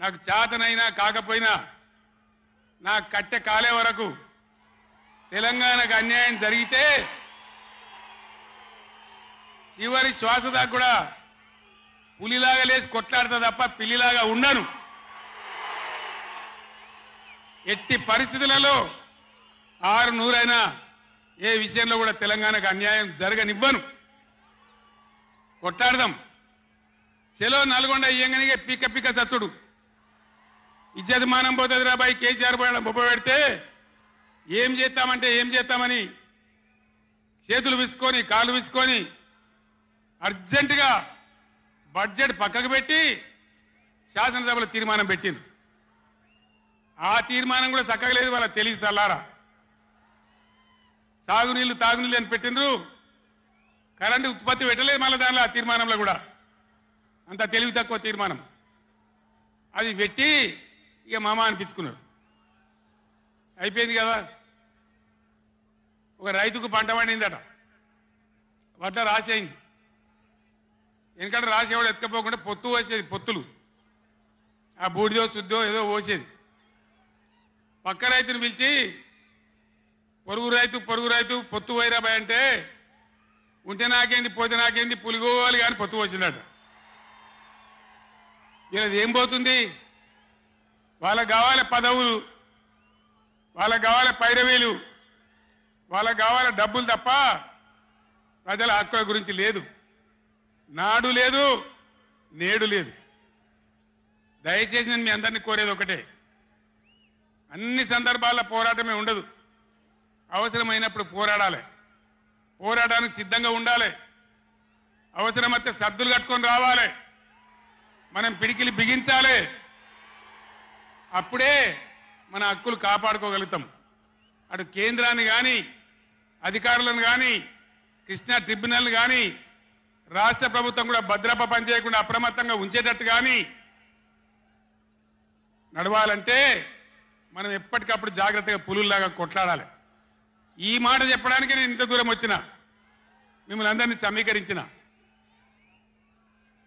నాకు చేతనైనా కాకపోయినా నా కట్టె కాలే వరకు తెలంగాణకు అన్యాయం జరిగితే చివరి శ్వాస దాకా కూడా పులిలాగా లేచి కొట్లాడతా తప్ప పిల్లిలాగా ఉండను. ఎట్టి పరిస్థితులలో 600 ఏ విషయంలో కూడా తెలంగాణకు అన్యాయం జరగనివ్వను. కొట్లాడదాం. చెలో నల్గొండ ఇయ్యంగానే పిక్క పిక్క సచ్చుడు ఇజ్జత్ మానం పోతుంది రాబాయి. కేసీఆర్ బొబ్బ పెడితే ఏం చేస్తామంటే ఏం చేస్తామని చేతులు విసుకొని కాళ్ళు విసుకొని అర్జెంటుగా బడ్జెట్ పక్కకు పెట్టి శాసనసభలో తీర్మానం పెట్టింది. ఆ తీర్మానం కూడా చక్కగా లేదు. వాళ్ళ తెలివి సల్లారా. సాగునీళ్ళు తాగునీళ్ళు అని పెట్టినరు, కరెంటు ఉత్పత్తి పెట్టలేదు. మళ్ళీ దానిలో ఆ తీర్మానంలో కూడా అంత తెలివి తక్కువ తీర్మానం. అది పెట్టి ఇక మామ అనిపించుకున్నారు. అయిపోయింది కదా. ఒక రైతుకు పంట పండిందట, వడ్ల రాసి అయింది. ఎందుకంటే రాసేవాడు ఎత్తుకపోకుండా పొత్తు పోసేది, పొత్తులు ఆ బూడిదో శుద్ధో ఏదో పోసేది. పక్క రైతుని పిలిచి పొరుగు రైతు పొత్తు వైరాబాయ్ అంటే ఉంటే నాకేంది పోతే నాకేంది పులిగోవాలి కానీ పొత్తు పోసిందట. వీళ్ళది ఏం పోతుంది? వాళ్ళకు కావాలి పదవులు, వాళ్ళకు కావాలి పైరవీలు, వాళ్ళకు కావాలి డబ్బులు తప్ప ప్రజల హక్కుల గురించి లేదు. నాడు లేదు, నేడు లేదు. దయచేసి నేను మీ అందరినీ కోరేది ఒకటే, అన్ని సందర్భాల్లో పోరాటమే ఉండదు. అవసరమైనప్పుడు పోరాడాలి, పోరాటానికి సిద్ధంగా ఉండాలి. అవసరమైతే సద్దులు కట్టుకొని రావాలి, మనం పిడికిలి బిగించాలి. అప్పుడే మన హక్కులు కాపాడుకోగలుగుతాం. అటు కేంద్రాన్ని కానీ అధికారులను కానీ కృష్ణా ట్రిబ్యునల్ని కానీ రాష్ట్ర ప్రభుత్వం కూడా భద్రప పనిచేయకుండా అప్రమత్తంగా ఉంచేటట్టు కానీ నడవాలంటే మనం ఎప్పటికప్పుడు జాగ్రత్తగా పులుల్లాగా కొట్లాడాలి. ఈ మాట చెప్పడానికి నేను ఇంత దూరం వచ్చిన, మిమ్మల్ని అందరినీ సమీకరించిన.